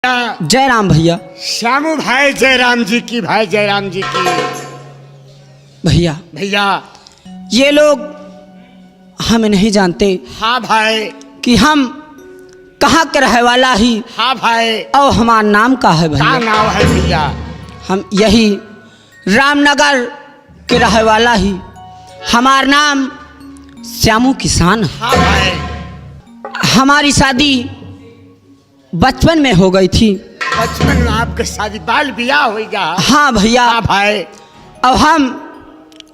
जय राम भैया। श्यामू भाई जयराम जी की, भाई जयराम जी की। भैया भैया ये लोग हमें नहीं जानते। हाँ भाई। कि हम कहाँ के रहे वाला ही। हाँ भाई। और हमारा नाम का है क्या भैया? नाम है भैया? हम यही रामनगर के रहे वाला ही। हमारा नाम श्यामू किसान है। हाँ भाई। हमारी शादी बचपन में हो गई थी। बचपन में आपके शादी बाल बियाह हो गया? हाँ भैया। हाँ भाई। अब हम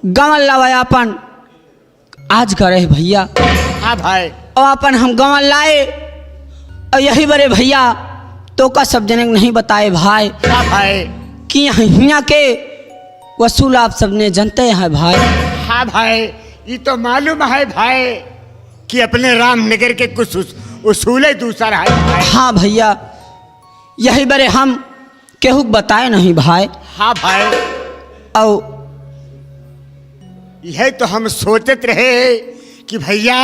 गवन लवायापन आज करे भैया। हाँ भाई। और अपन हम गवन लाए और यही बड़े भैया तो का सब जने नहीं बताए भाई। हाँ भाई। कि यहाँ के वसूल आप सबने जानते हैं भाई। हाँ भाई, ये तो मालूम है भाई कि अपने रामनगर के कुछ उसूल दूसरा है भाई। हाँ भैया, यही बड़े हम केहू बताए नहीं भाई। हाँ भाई। और यह तो हम सोचते रहे कि भैया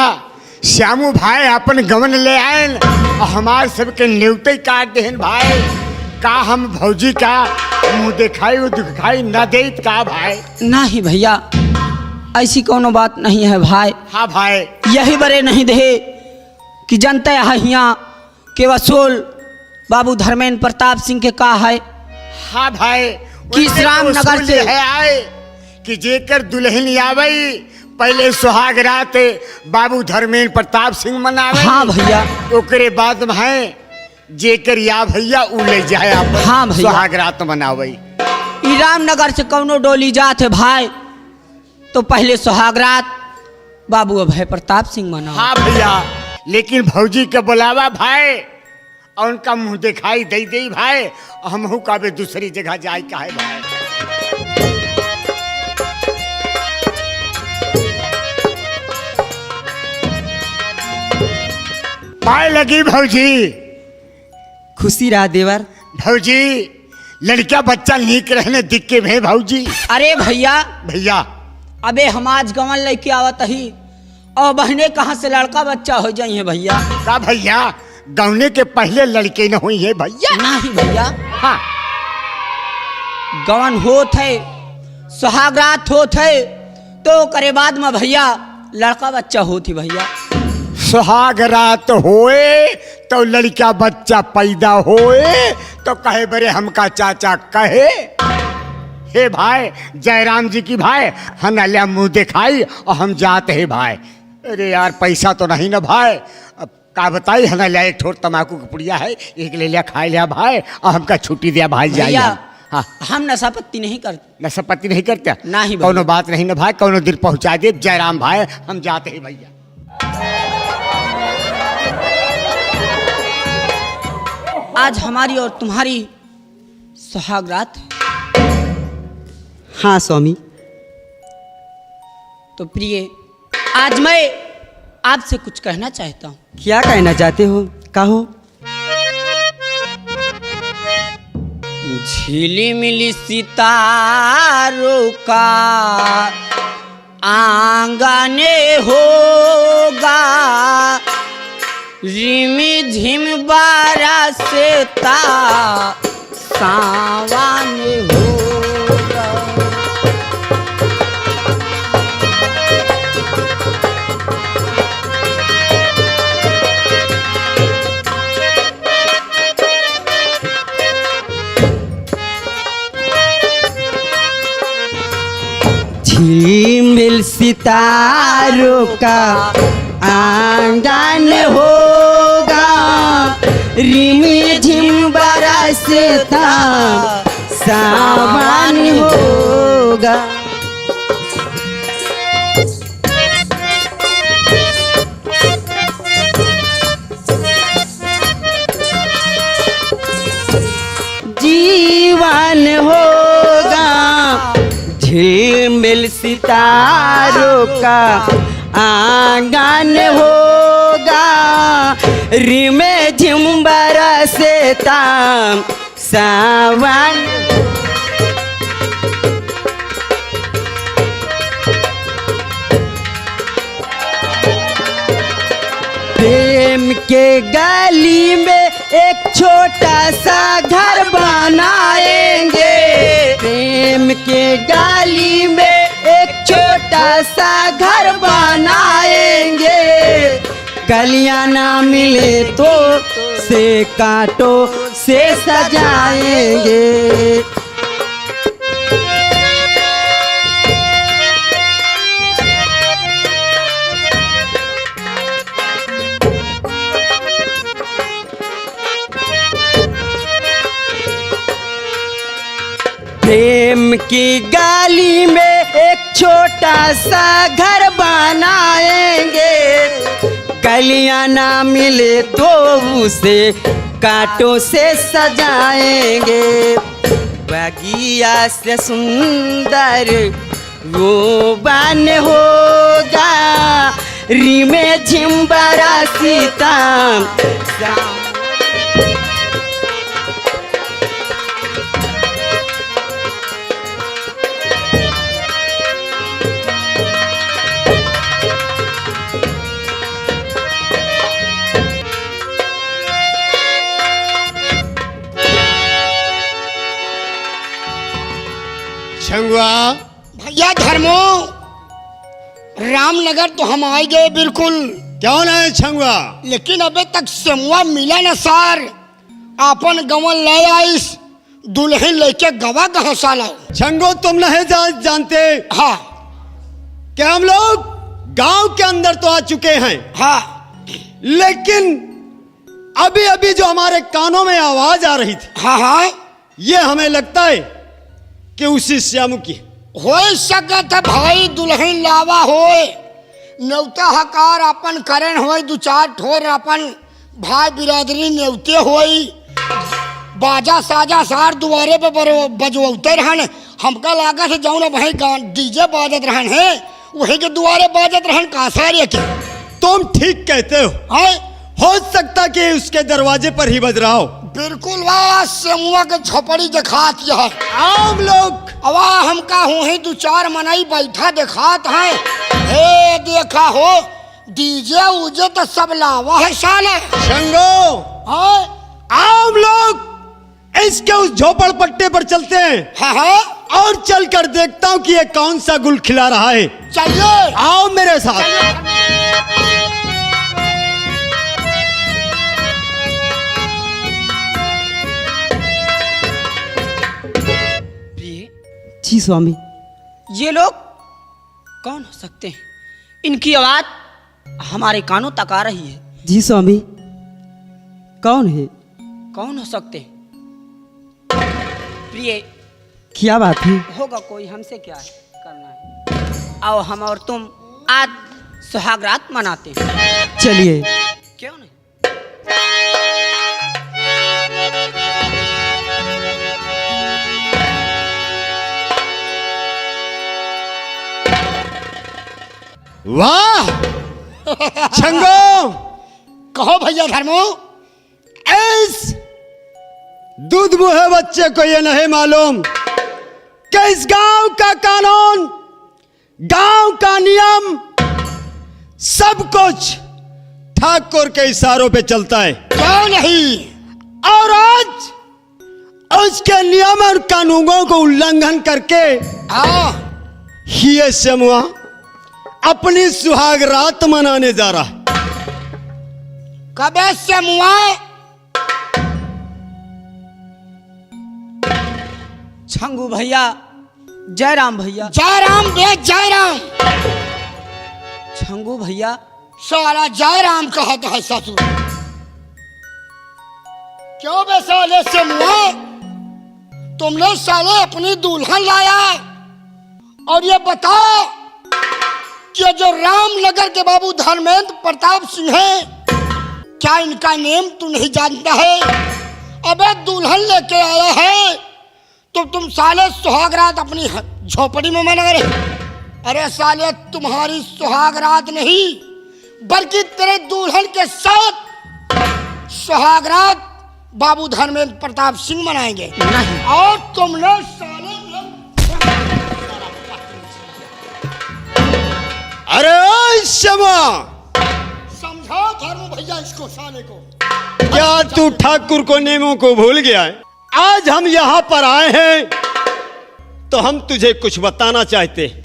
श्यामू भाई अपन गवन ले आए और हमारे सबके न्योते काट देन भाई। का हम भौजी का मुँह दिखाई वो दिखाई न दे का भाई? नहीं भैया, ऐसी कोनो बात नहीं है भाई। हाँ भाई। यही बड़े नहीं दे कि जनते है यहाँ के वसूल बाबू धर्मेंद्र प्रताप सिंह के का है। हाँ भाई। कि इस रामनगर से है आए कि जेकर दुल्हन आवे पहले सुहाग रात बाबू धर्मेंद्र प्रताप सिंह मनावे। हाँ भैया। ओकरे बाद में है जेकर या भैया उ ले जाए आप। हाँ भैया। सुहाग रात मनावे। ई रामनगर से कौनो डोली जात है भाई तो पहले सुहागरात बाबू अभय प्रताप सिंह मना। हाँ भैया, लेकिन भौजी के बुलावा भाई और उनका मुंह दिखाई दे दे भाई। हम काबे दूसरी जगह जाए का है भाई। पाए लगी भौजी। खुशी रहा देवर। भौजी लड़का बच्चा नीक रहने दिख के भे भौजी। अरे भैया, भैया अबे हम आज गवन लेके आवत ही और बहने कहाँ से लड़का बच्चा हो जाइए भैया। का भैया गौने के पहले लड़के न हुई है भैया? नहीं भैया। हाँ। गवन होत है, सुहागरात होत है तो करे बाद में भैया लड़का बच्चा होती भैया। सुहाग रात होए तो लड़का बच्चा पैदा होए तो कहे बरे हमका चाचा कहे। हे भाई जयराम जी की भाई हनल्या मुंह दिखाई और हम जाते हैं भाई। अरे यार पैसा तो नहीं ना भाई। अब का बताई हनल्या एक ठोर तमाकू की पुड़िया है एक ले लिया खा लिया भाई और हमका छुट्टी दिया भाई जाइए। भैया हाँ। हम नशापत्ती नहीं करते। नशापत्ती नहीं करते? नहीं भैया। कोनो बात नहीं ना भाई, कोनो दिल पहुंचा दे जयराम भाई, हम जाते हैं भैया। आज हमारी और तुम्हारी सुहागरात है। हाँ स्वामी। तो प्रिय, आज मैं आपसे कुछ कहना चाहता हूँ। क्या कहना चाहते हो? कहो। झिलिमिली सितारों का आंगन होगा, रिमी झिम बरसता सावन होगा। झिलमिल सितारों का आंगन होगा, रिमी झिम बरसता सावन होगा। जीवन होगा झिलमिल सितारों का आंगन होगा, रिमे झिम बरसता सावन। प्रेम के गली में एक छोटा सा घर बनाएंगे। प्रेम के गाली में एक छोटा सा घर बनाएंगे। गलियां ना मिले तो से कांटों से सजाएंगे। प्रेम की गाली में एक छोटा सा घर बनाएंगे। कलियां ना मिले तो उसे कांटों से सजाएंगे। बगिया से सुंदर वो बन होगा, रीमे झिम्बरा सीता। छंगुआ भैया धर्मो, रामनगर तो हम आए गए बिल्कुल, क्यों नहीं छंगुआ? लेकिन अबे तक सेमुआ मिला न सार। आपन गवन ले आइस, दुल्हन लेके गवा कहाँ साला। छंगो तुम नहीं जानते हाँ कि हम लोग गांव के अंदर तो आ चुके हैं, हाँ, लेकिन अभी अभी जो हमारे कानों में आवाज आ रही थी, हाँ हाँ, ये हमें लगता है कि उसी श्यामू की हो सकत है भाई। दुल्हन लावा होए, न्योता हकार अपन करण होए, दो चार ठोर अपन भाई बिरादरी न्योते होई। बाजा साजा सार दुआरे पे बजवते रहन। हमका लागत है जाऊन वही डीजे बाजत रहन है, वही के दुआरे बाजत रहन का सारे के। तुम ठीक कहते हो सकता कि उसके दरवाजे पर ही बज रहा हो। बिल्कुल वाह, सेमुआ के झोपड़ी दिखात यह आम लोग अवा हमका हूँ ही दो चार मनई बैठा दिखात है। हे देखा हो, डीजे उजे तो सब लावा है साले। शंगो, हाँ आम लोग इसके उस झोपड़ पट्टे पर चलते हैं, हाँ, और चलकर देखता हूँ कि ये कौन सा गुल खिला रहा है। चलिए आओ मेरे साथ। जी स्वामी। ये लोग कौन हो सकते हैं? इनकी आवाज हमारे कानों तक आ रही है। जी स्वामी, कौन है? कौन हो सकते हैं? प्रिय, क्या बात है? होगा कोई, हमसे क्या है करना है। आओ हम और तुम आज सुहाग रात मनाते हैं। चलिए। क्यों नहीं? वाह छंगो, कहो भैया धर्मो। इस दूध मुहे बच्चे को ये नहीं मालूम कि इस गांव का कानून, गांव का नियम, सब कुछ ठाकुर के इशारों पे चलता है। क्यों नहीं? और आज उसके नियम और कानूनों को उल्लंघन करके हाँ, ये सेमुआ अपनी सुहाग रात मनाने जा रहा है। कबे सेमुआ? छंगू भैया, जयराम भैया। जयराम बे जयराम। छंगू भैया, सारा जयराम कहता है ससुर। क्यों बे साले सेमुआ? तुमने साले अपनी दुल्हन लाया, और ये बताओ कि जो रामनगर के बाबू धर्मेंद्र प्रताप सिंह है, क्या इनका नेम तू नहीं जानता है? अबे दुल्हन लेके आया है तो तुम साले सुहाग रात अपनी झोपड़ी में मना रहे। अरे साले, तुम्हारी सुहाग रात नहीं बल्कि तेरे दुल्हन के साथ सुहाग रात बाबू धर्मेंद्र प्रताप सिंह मनाएंगे। नहीं। और तुमने साले अरे शमा, समझाओ धर्म भैया इसको साले को। क्या क्या तू ठाकुर को नेमों को भूल गया है? आज हम यहाँ पर आए हैं तो हम तुझे कुछ बताना चाहते हैं।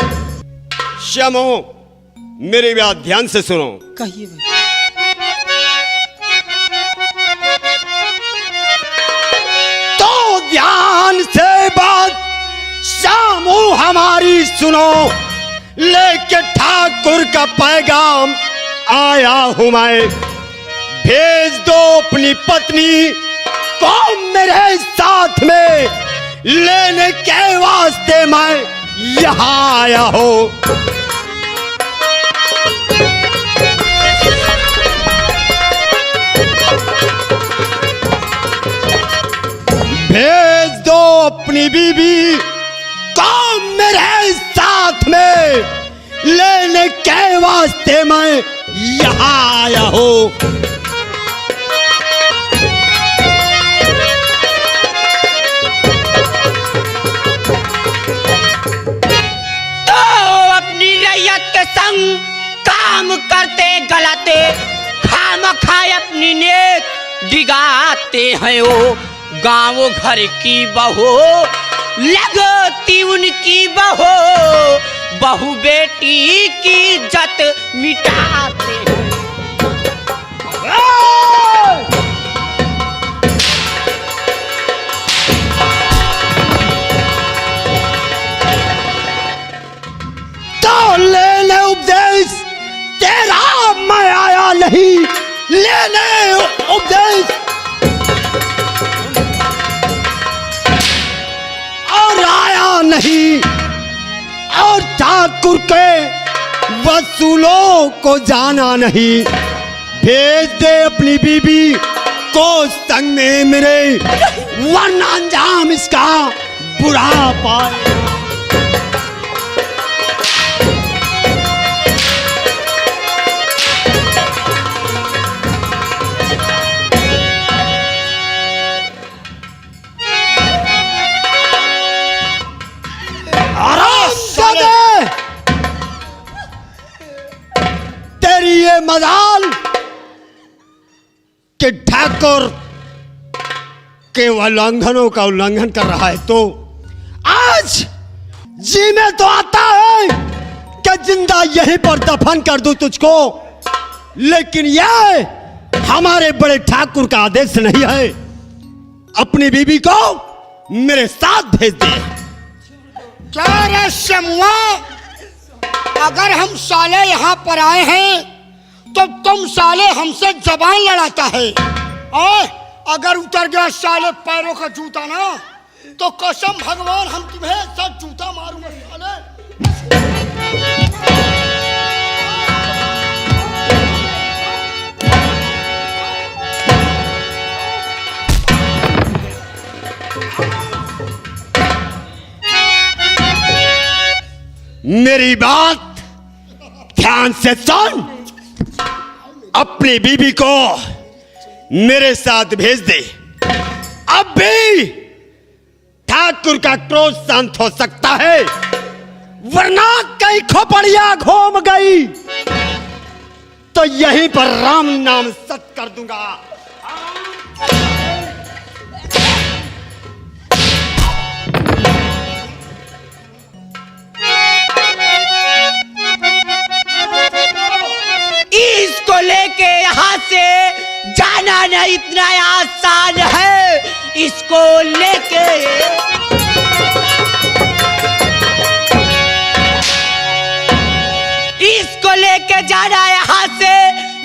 श्यामो, मेरी बात ध्यान से सुनो। कहिए भाई। तो ध्यान से बात श्यामो हमारी सुनो, लेके ठाकुर का पैगाम आया हूं मैं। भेज दो अपनी पत्नी को मेरे साथ में, लेने के वास्ते मैं यहाँ आया हूं। भेज दो अपनी बीबी को मेरे साथ में, लेने के वास्ते मैं यहाँ आया हूं। तो अपनी रैयत के संग काम करते गलाते, खामखा अपनी नेक डिगाते हैं वो। गाँव घर की बहू लगती उनकी बहू, बहू बेटी की इज्जत मिटाते हैं। तो लेने उपदेश तेरा मैं आया नहीं, लेने उपदेश और आया नहीं, और ठाकुर के वसूलों को जाना नहीं। भेज दे अपनी बीबी को संग में मेरे, वरना अंजाम इसका बुरा पाए। तेरी ये मजाल कि ठाकुर के उल्लंघनों का उल्लंघन कर रहा है, तो आज जी में तो आता है कि जिंदा यहीं पर दफन कर दूं तुझको, लेकिन यह हमारे बड़े ठाकुर का आदेश नहीं है। अपनी बीबी को मेरे साथ भेज दे। क्या रे शमुआ, अगर हम साले यहाँ पर आए हैं तो तुम साले हमसे जबान लड़ाता है। और अगर उतर गया साले पैरों का जूता ना, तो कसम भगवान हम तुम्हें सब जूता मारूंगा साले। मेरी बात ध्यान से सुन। अपनी बीबी को मेरे साथ भेज दे। अब भी ठाकुर का क्रोध शांत हो सकता है, वरना कहीं खोपड़िया घूम गई तो यहीं पर राम नाम सत कर दूंगा। इसको लेके यहाँ से जाना नहीं इतना आसान है। इसको लेके जाना यहाँ से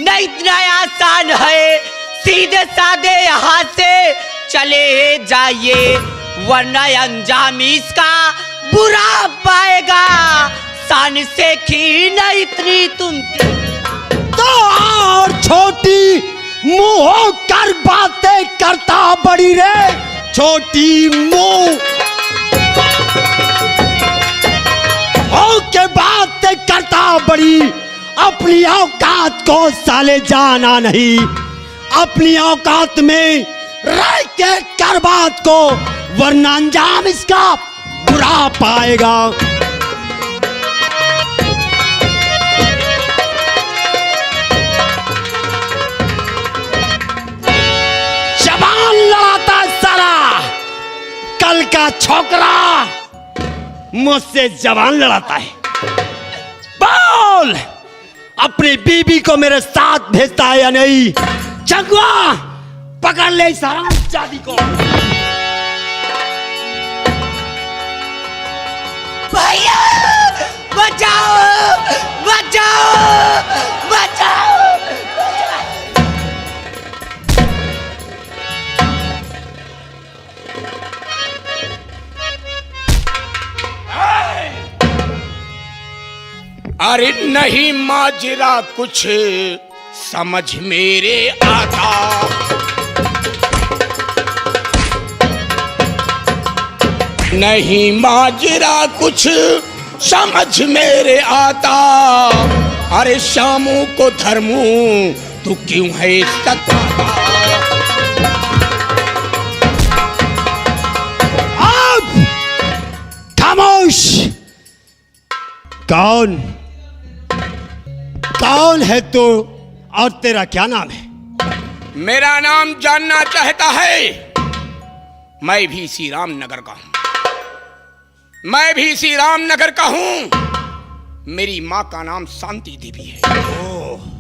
नहीं इतना आसान है। सीधे साधे यहाँ से चले जाइए, वरना अंजाम इसका बुरा पाएगा। सान से खी नहीं इतनी तुम तो और छोटी मुंह कर बातें करता बड़ी रे, छोटी मुंह हो के बातें करता बड़ी। अपनी औकात को साले जाना नहीं, अपनी औकात में रह के कर बात को, वरना अंजाम इसका बुरा पाएगा। तेरा छोकरा मुझसे जवान लड़ाता है। बोल, अपनी बीबी को मेरे साथ भेजता है या नहीं? चंगुआ, पकड़ ले इस हरामजादी को। भैया बचाओ, बचाओ, बचाओ। अरे नहीं माजरा कुछ समझ मेरे आता, नहीं माजरा कुछ समझ मेरे आता। अरे श्यामू को धर्मू तू क्यों है सताता? खामोश। कौन है तू और तेरा क्या नाम है? मेरा नाम जानना चाहता है? मैं भी श्री रामनगर का हूं, मैं भी श्री रामनगर का हूं। मेरी माँ का नाम शांति देवी है।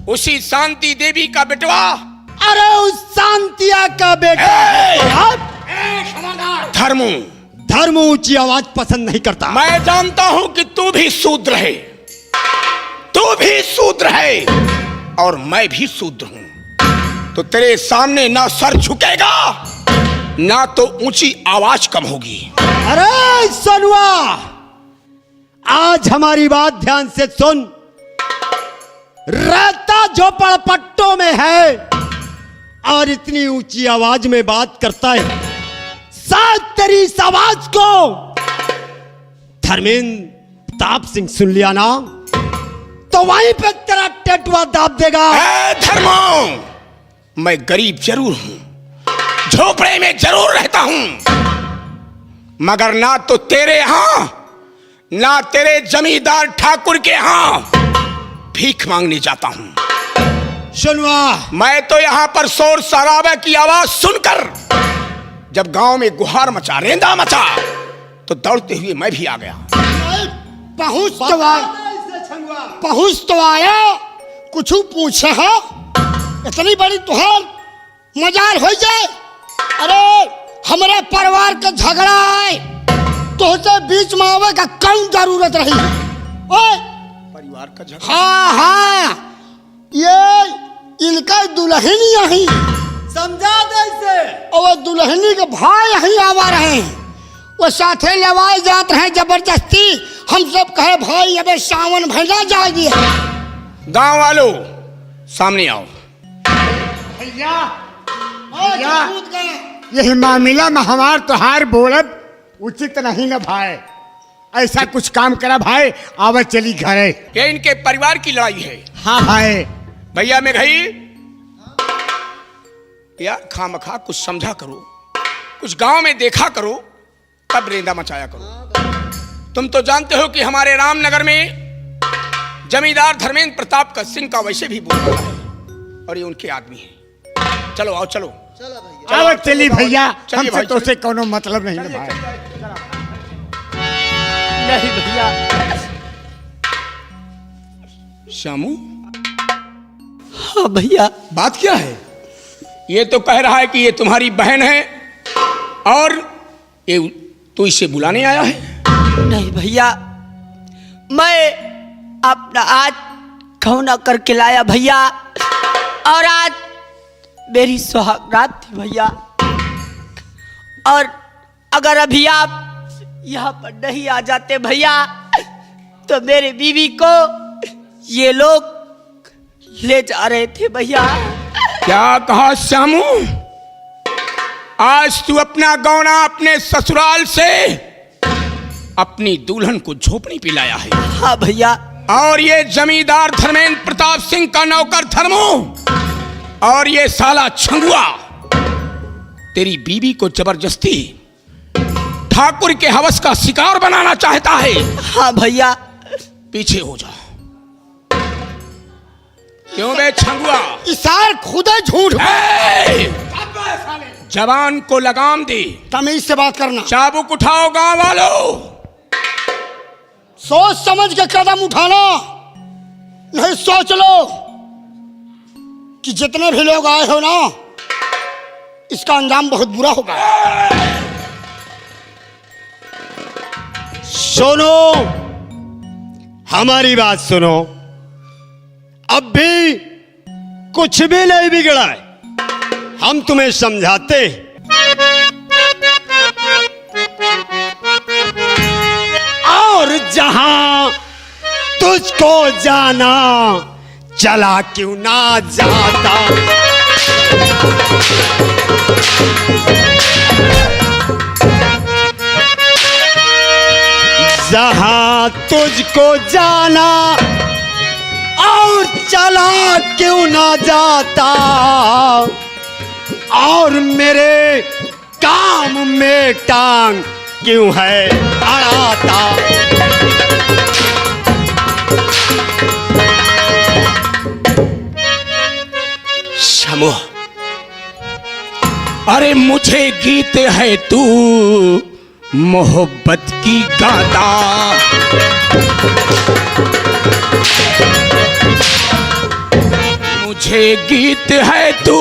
उसी शांति देवी का बेटवा। अरे उस शांतिया का बेटा धर्मू। धर्म ऊंची आवाज पसंद नहीं करता। मैं जानता हूं कि तू भी शूद्र है, तू भी शूद्र है और मैं भी शूद्र हूं। तो तेरे सामने ना सर झुकेगा ना तो ऊंची आवाज कम होगी। अरे सनुआ, आज हमारी बात ध्यान से सुन। रहता झोपड़पट्टों में है और इतनी ऊंची आवाज में बात करता है। साथ तेरी इस आवाज को धर्मेंद्र प्रताप सिंह सुन लिया ना तो वहीं पे तेरा टेटुआ दाब देगा। धर्मो, मैं गरीब जरूर हूं, झोपड़े में जरूर रहता हूं, मगर ना तो तेरे यहां ना तेरे जमींदार ठाकुर के यहां भीख मांगने जाता हूं। सुनवा, मैं तो यहां पर शोर शराबे की आवाज सुनकर जब गांव में गुहार मचा, रेंदा मचा, तो दौड़ते हुए मैं भी आ गया। पहुंच तो आया, कुछ पूछे है? इतनी बड़ी तुहार मजाल हो जाए। अरे हमारे परिवार का झगड़ा है, तो बीच में आवे का कौन जरूरत रही? ओए परिवार का झगड़ा? हाँ हाँ, ये इनका दुल्हन यही समझा दे इसे। और दुल्हनी के भाई यहीं आवा रहे हैं, वो साथे लेवाए जाते हैं जबरदस्ती। हम सब कहे भाई अबे सावन भेजा जाएगी। गांव वालों सामने आओ। भैया यही मामला में हमार तोहार बोलब उचित नहीं ना भाई। ऐसा कुछ काम करा भाई, आवाज चली घरे। ये इनके परिवार की लड़ाई है। हाँ भाई। भैया मैं गई यार, खामखा कुछ समझा करो, कुछ गांव में देखा करो, तब रेंदा मचाया करो। तुम तो जानते हो कि हमारे रामनगर में जमींदार धर्मेंद्र प्रताप सिंह का वैसे भी बोल रहा है और ये उनके आदमी है। चलो आओ, चलो चलो चली भैया, चलिए हमसे भाई, तो से कोनो मतलब नहीं है भाई। नहीं भैया। श्यामू, हाँ भैया। बात क्या है? ये तो कह रहा है कि ये तुम्हारी बहन है और ये तू इसे बुलाने आया है। नहीं भैया, मैं अपना आज खौना करके लाया भैया, और आज मेरी सुहागरात थी भैया। और अगर अभी आप यहाँ पर नहीं आ जाते भैया, तो मेरे बीवी को ये लोग ले जा रहे थे भैया। क्या कहा श्यामू? आज तू अपना गौना अपने ससुराल से अपनी दुल्हन को झोपड़ी पिलाया है। हाँ भैया। और ये जमींदार धर्मेंद्र प्रताप सिंह का नौकर धर्मो और ये साला छंगुआ तेरी बीवी को जबरदस्ती ठाकुर के हवस का शिकार बनाना चाहता है। हाँ भैया। पीछे हो जा। क्यों बे छंगुआ? इसार खुदा झूठ। जवान को लगाम दे। तमीज से बात करना। चाबुक उठाओ गांव वालों। सोच समझ के कदम उठाना, नहीं सोच लो कि जितने भी लोग आए हो ना, इसका अंजाम बहुत बुरा होगा। सुनो, हमारी बात सुनो। अब भी कुछ भी नहीं बिगड़ा है, हम तुम्हें समझाते। और जहां तुझको जाना चला क्यों ना जाता। जहां तुझको जाना और चला क्यों ना जाता, और मेरे काम में टांग क्यों है अड़ाता। समो, अरे मुझे गीत है तू मोहब्बत की गाता। मुझे गीत है तू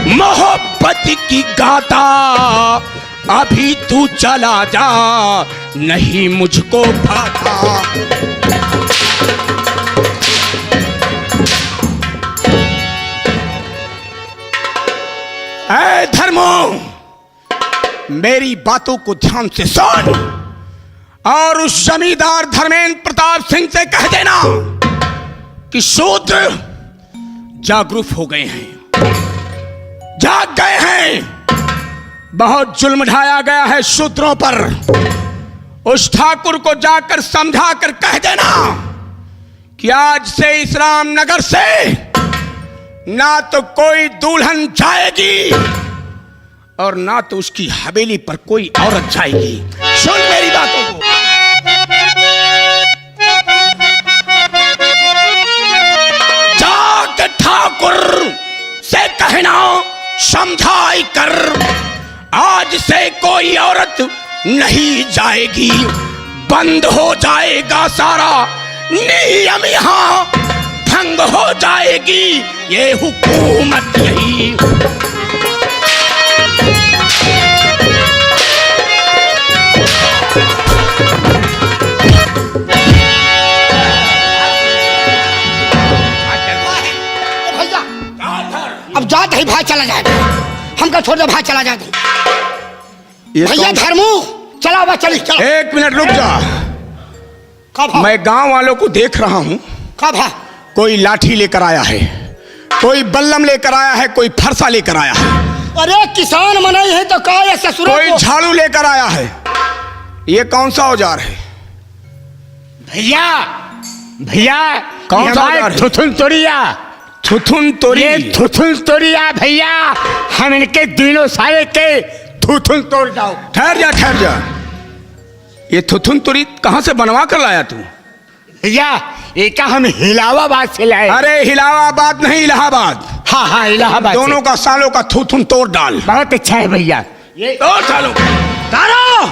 मोहब्बत की गाता। अभी तू चला जा, नहीं मुझको भाता। ऐ धर्मो, मेरी बातों को ध्यान से सुन और उस जमींदार धर्मेंद्र प्रताप सिंह से कह देना कि शूद्र जागरूक हो गए हैं, जाग गए हैं। बहुत जुल्म ढाया गया है शूद्रों पर। उस ठाकुर को जाकर समझा कर कह देना कि आज से इस रामनगर से ना तो कोई दुल्हन जाएगी और ना तो उसकी हवेली पर कोई औरत जाएगी। सुन मेरी बातों को। जाग ठाकुर से कहना समझाई कर, आज से कोई औरत नहीं जाएगी। बंद हो जाएगा सारा नियम, यहाँ भंग हो जाएगी ये हुकूमत यही। भैया अब जाते ही भाई चला जाएगा, हमका छोड़ दे, भाई चला जाते। भैया धर्मू चला हुआ, चली चला। एक मिनट रुक जा। कब मैं गांव वालों को देख रहा हूं। कब है? कोई लाठी लेकर आया है, कोई बल्लम लेकर आया है, कोई फरसा लेकर आया है, अरे किसान मनाई है तो कहा है ससुरों कोई को। झाड़ू लेकर आया है। ये कौन सा औजार है? भैया भैया, कौन ये सा हमारे औजार है? थुथुन तोड़िया, थुथुन तोड़ी। ये थुथुन तोड़िया भैया, हम इनके दिनों साले के थुथुन तोड़ जाओ। ठहर जा, ठहर जा। ये थुथुन तोड़ी कहां से बनवा कर लाया तू? भैया एक हम इलाहाबाद से लाए। अरे इलाहाबाद नहीं, इलाहाबाद। हाँ हाँ इलाहाबाद दोनों का सालों का थुथुन तोड़ डाल। बहुत अच्छा है भैया। ये दो सालों का तारो।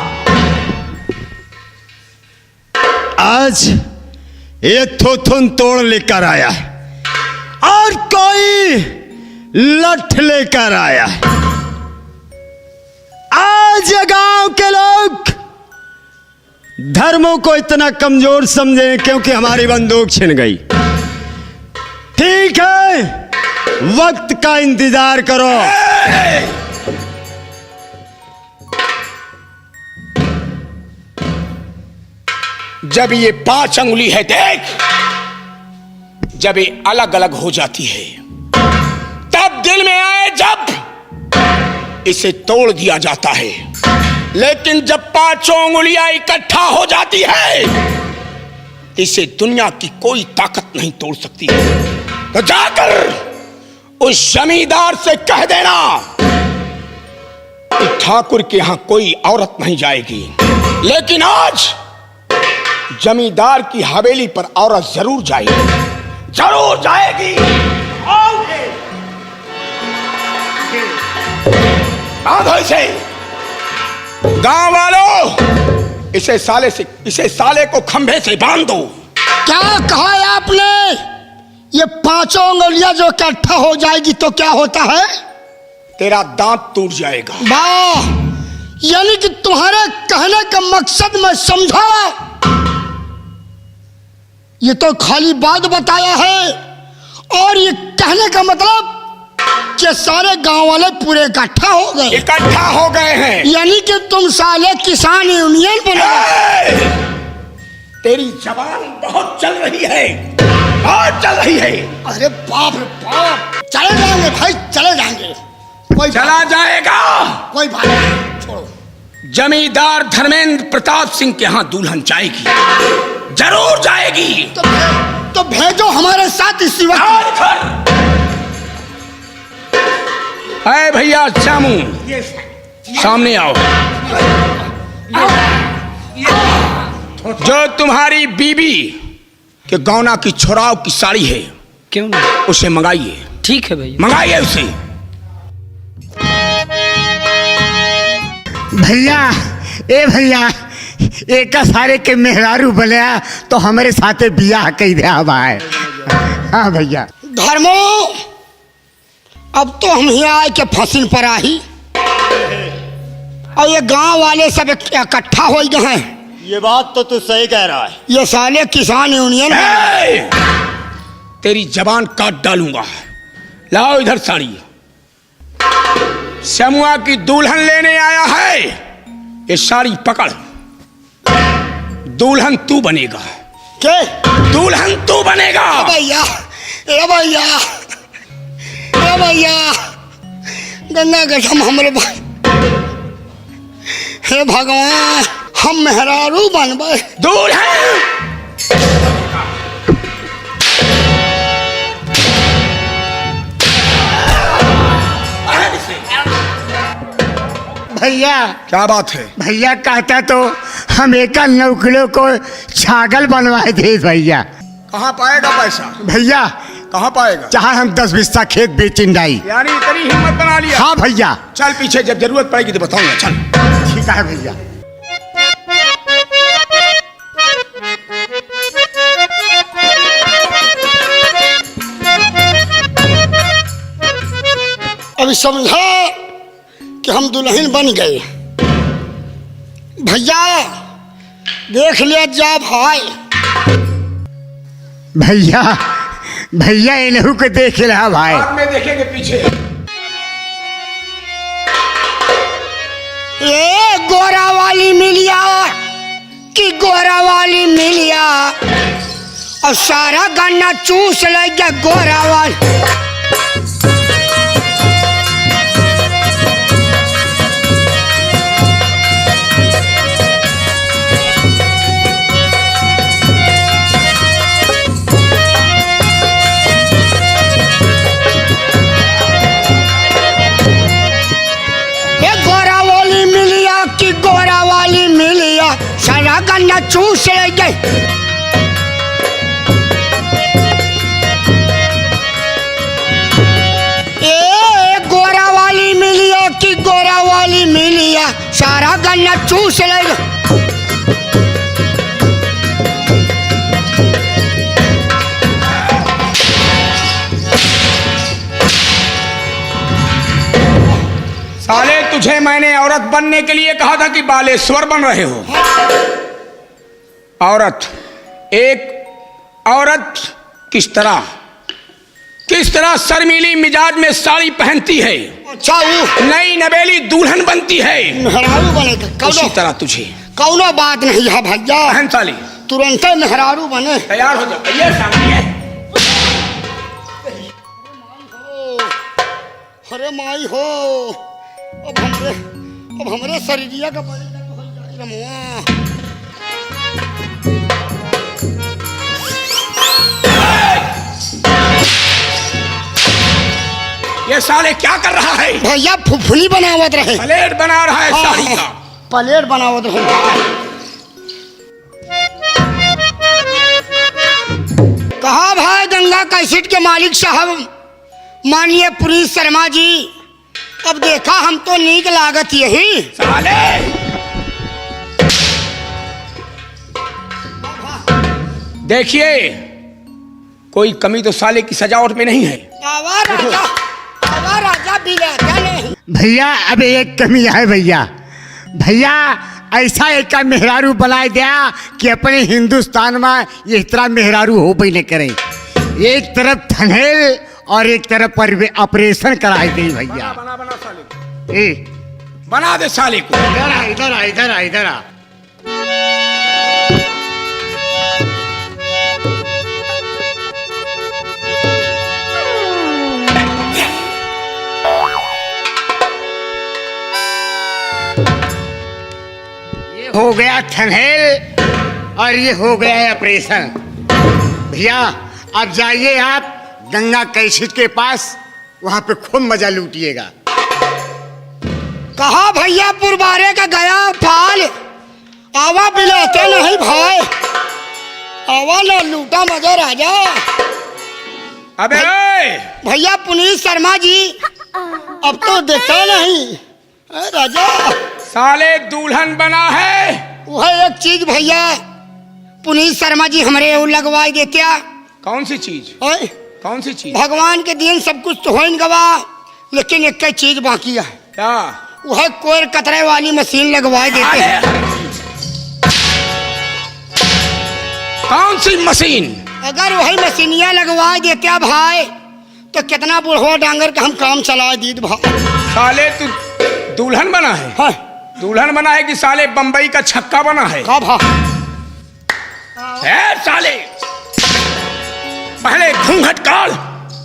आज ये थुथुन तोड़ लेकर आया है और कोई लठ लेकर आया है। आज गांव के लोग धर्मों को इतना कमजोर समझे क्योंकि हमारी बंदूक छिन गई। ठीक है, वक्त का इंतजार करो। जब ये 5 अंगुली है, देख, जब ये अलग अलग हो जाती है तब दिल में आए जब इसे तोड़ दिया जाता है। लेकिन जब 5 अंगुलियां इकट्ठा हो जाती है इसे दुनिया की कोई ताकत नहीं तोड़ सकती। तो जाकर उस जमींदार से कह देना कि ठाकुर के यहां कोई औरत नहीं जाएगी, लेकिन आज जमींदार की हवेली पर औरत जरूर जाएगी, जरूर जाएगी। बांधो इसे। गांव वालों, इसे साले को खंभे से बांध दो। क्या कहा है आपने? ये पांचों उंगलियां जो इकट्ठा हो जाएगी तो क्या होता है? तेरा दांत टूट जाएगा। वाह, यानी कि तुम्हारे कहने का मकसद मैं समझा। ये तो खाली बात बताया है, और ये कहने का मतलब कि सारे गांव वाले पूरे इकट्ठा हो गए हैं। यानी कि तुम साले किसान यूनियन बने। तेरी जबान बहुत चल रही है, बहुत चल रही है। अरे बाप रे बाप, चले जाएंगे भाई, चले जाएंगे। कोई चला जाएगा, कोई बात नहीं, छोड़ो। जमींदार धर्मेंद्र प्रताप सिंह के यहाँ दुल्हन जाएगी, जरूर जाएगी। तो भेजो हमारे साथ इसी वक्त। अरे भैया श्यामू, सामने आओ। जो तुम्हारी बीबी के गौना की छोराव की साड़ी है, क्यों नहीं? उसे मंगाइए। ठीक है भैया। मंगाइए उसे। भैया, ए भैया, एक सारे के मेहरारू बने तो हमारे साथे बियाह कही दे भाई। हाँ भैया। धर्मो, अब तो हम ही आए के फसिल पर आही, और ये गांव वाले सब इकट्ठा हो गए हैं। ये बात तो तू सही कह रहा है। ये साले किसान यूनियन। तेरी जबान काट डालूंगा। लाओ इधर साड़ी। श्यामुआ की दुल्हन लेने आया है, ये साड़ी पकड़। दुल्हन तू बनेगा। के? दुल्हन तू बनेगा। भैया, ए भैया, ए भैया, गंगा गठम हमरे भाई। हे भगवान, हम मेहरारू बनबे। दुल्हन भैया, क्या बात है? भैया कहता तो हम एक 9 किलो को छागल बनवाए थे भैया। कहाँ पाएगा पैसा? भैया, कहाँ पाएगा? चाहे हम 10 बिस्सा खेत बेचिन डाई। यानी इतनी हिम्मत बना लिया। हाँ भैया। चल पीछे, जब जरूरत पड़ेगी तो बताऊंगा। चल। ठीक है भैया। अभी समझा कि हम दुल्हन बन गए। भैया देख लिया जा भाई। भैया, भैया इन्हू को देख रहा भाई। बाद में देखेंगे पीछे। ये गोरा वाली मिलिया कि गोरा वाली मिलिया, और सारा गन्ना चूस ले गया गोरा वाली। गोरा वाली मिलिया, सारा गन्ना चूस ले गए। ए गोरा वाली मिलिया कि गोरा वाली मिलिया, सारा गन्ना चूस ले गए। साले, तुझे मैंने औरत बनने के लिए कहा था कि बालेश्वर बन रहे हो। औरत, एक औरत किस तरह शर्मीली मिजाज में साड़ी पहनती है, अच्छा, वो नई नवेली दुल्हन बनती है, मेहरारू बनेगा। उसी तरह तुझे। कौनो बात नहीं है भैया, पहन साली। तुरंत मेहरारू बने। तैयार हो जाओ। ये सामने है। अरे माई हो, अब हमरे शरीरिया का बनेगा तो हो जाए रमुआ। ये साले क्या कर रहा है? भैया फुफुली बनावत रहे। प्लेट बना रहा है साड़ी का। प्लेट बनावत रहे। कहा भाई गंगा कैसेट के मालिक साहब माननीय पुनीत शर्मा जी तब देखा हम तो नीक लागत यही। साले देखिए, कोई कमी तो साले की सजावट में नहीं है। आवा राजा बिलाता नहीं। भैया अब एक कमी है भैया। भैया ऐसा एक मेहरारू बनाए दिया कि अपने हिंदुस्तान में इस तरह मेहरारू हो भी नहीं करे। एक तरफ थनहेल और एक तरफ ऑपरेशन कराए दी भैया। बना साले को। ए, बना दे साले को। इधर आ इधर आ इधर आ इधर आ। ये हो गया थनहेल और ये हो गया है ऑपरेशन। भैया अब जाइए आप गंगा कैशिट के पास, वहां पे खूब मजा लूटिएगा। कहा भैया पुरबारे का गया फाल, आवा बिलाते नहीं भाई, आवा ना लूटा मजा राजा। अबे भैया पुनीत शर्मा जी अब तो देखा नहीं। राजा साले दुल्हन बना है। वह एक चीज भैया पुनीत शर्मा जी हमारे वो लगवाई देते। कौन सी चीज? ओए, कौन सी चीज? भगवान के दिन सब कुछ तो हो गवा, लेकिन एक चीज बाकी है। क्या? वह कोयर कतरे वाली मशीन लगवाई देते हैं। कौन सी मशीन? अगर वही मशीनिया लगवा देते भाई तो कितना बुढ़वा डांगर का हम काम चला दी भाई। साले तू दुल्हन बना है? हाँ। दुल्हन बना है कि साले बंबई का छक्का बना है? का भा है साले, पहले घूंघट काढ़,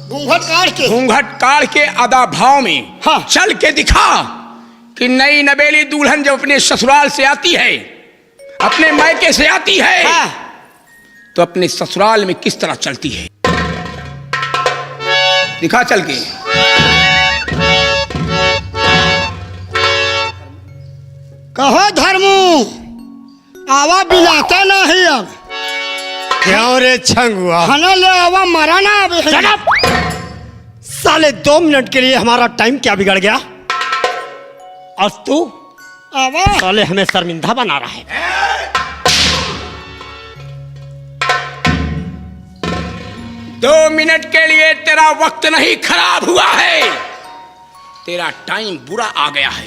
घूंघट काढ़ के आधा भाव में हाँ। चल के दिखा कि नई नवेली दुल्हन जब अपने ससुराल से आती है, अपने मायके से आती है, हाँ। तो अपने ससुराल में किस तरह चलती है। दिखा चल के। कहो धर्मू आवा बिलाता नहीं अब। क्या रे छंगुआ, खाना ले आवा मरा ना अब। साले 2 मिनट के लिए हमारा टाइम क्या बिगड़ गया और तू आवा साले हमें शर्मिंदा बना रहा है। 2 मिनट के लिए तेरा वक्त नहीं खराब हुआ है, तेरा टाइम बुरा आ गया है।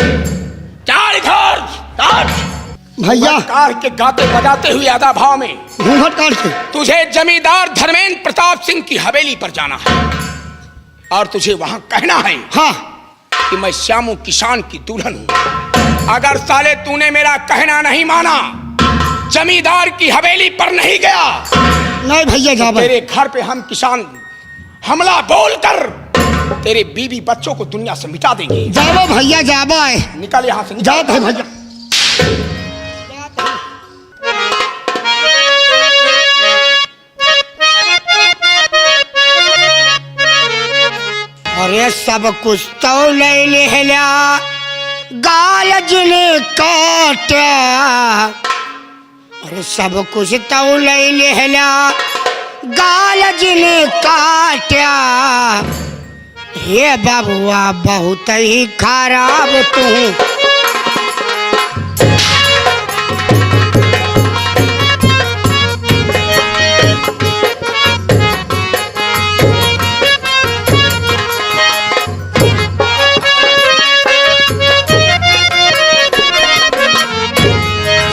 चाल घर भैया कार के गाते बजाते हुए आधा भाव में घूंघट काट के तुझे जमींदार धर्मेंद्र प्रताप सिंह की हवेली पर जाना है और तुझे वहां कहना है हाँ कि मैं श्यामू किसान की दुल्हन हूं। अगर साले तूने मेरा कहना नहीं माना, जमींदार की हवेली पर नहीं गया, नहीं भैया जा तेरे घर पे हम किसान हमला बोलकर तेरे बीवी बच्चों को दुनिया से मिटा देंगे। जाबो भैया जाबो। निकल यहाँ से, जाओ भैया। अरे सब कुछ तो ले लिया गाल जिने काटा, अरे सब कुछ तो ले लिया गाल जिने काटा। हे बाबुआ बहुत ही खराब तू।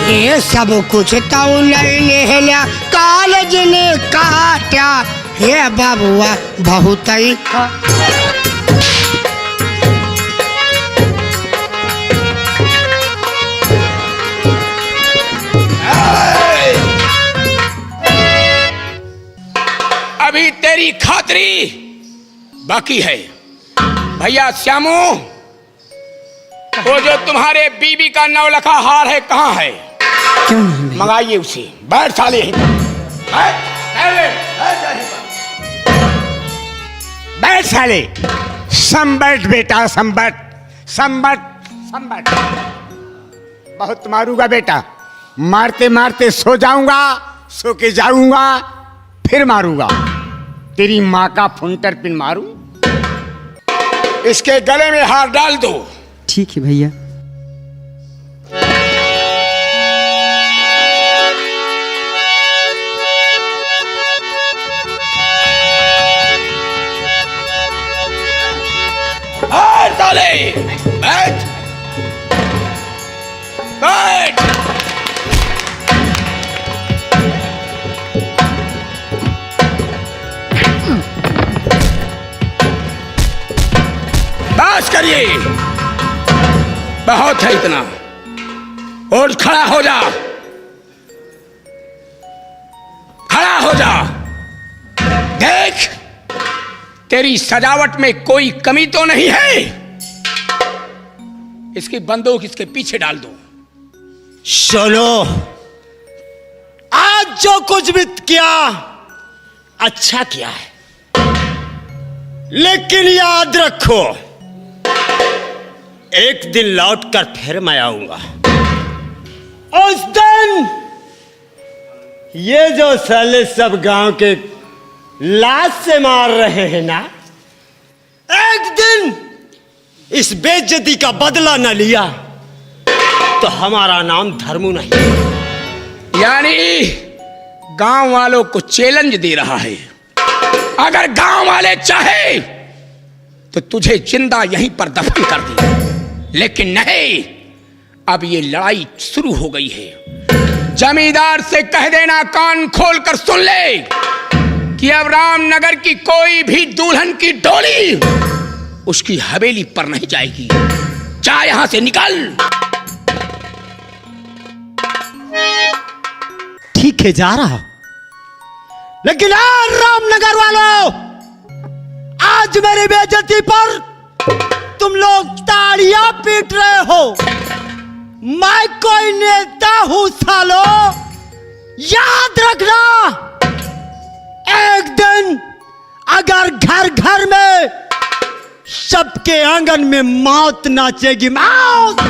ये सब कुछ तो ले लिया कालज ने काटा। हे बाबुआ बहुत ही अभी तेरी खातरी बाकी है। भैया श्यामू, वो जो तुम्हारे बीबी का नौलखा हार है कहाँ है? क्यों नहीं भैया? मंगाइए उसे। बैठ साले यहीं पर। बैठ साले, संबट बेटा संबट संबट संबट। बहुत मारूंगा बेटा, मारते मारते सो जाऊंगा, सो के जाऊंगा, फिर मारूंगा। तेरी माँ का फुंटर पिन मारूं। इसके गले में हार डाल दो। ठीक है भैया। हार डाले। बैठ बैठ। बस करिए, बहुत है इतना। और खड़ा हो जा, खड़ा हो जा। देख, तेरी सजावट में कोई कमी तो नहीं है। इसकी बंदूक इसके पीछे डाल दो। सुनो, आज जो कुछ भी किया अच्छा किया है, लेकिन याद रखो एक दिन लौटकर फिर मैं आऊंगा। उस दिन ये जो साले सब गांव के लाश से मार रहे हैं ना, एक दिन इस बेइज्जती का बदला न लिया तो हमारा नाम धर्मू नहीं। यानी गांव वालों को चैलेंज दे रहा है। अगर गांव वाले चाहे तो तुझे जिंदा यहीं पर दफन कर दे, लेकिन नहीं, अब ये लड़ाई शुरू हो गई है। जमींदार से कह देना, कान खोल कर सुन ले, कि अब रामनगर की कोई भी दुल्हन की डोली उसकी हवेली पर नहीं जाएगी। जा यहां से, निकल। ठीक है, जा रहा, लेकिन आज रामनगर वालों, आज मेरी बेइज्जती पर तुम लोग ताड़ियां पीट रहे हो। मैं कोई नेता हूं सालो, याद रखना। एक दिन अगर घर घर में सबके आंगन में मौत नाचेगी, मौत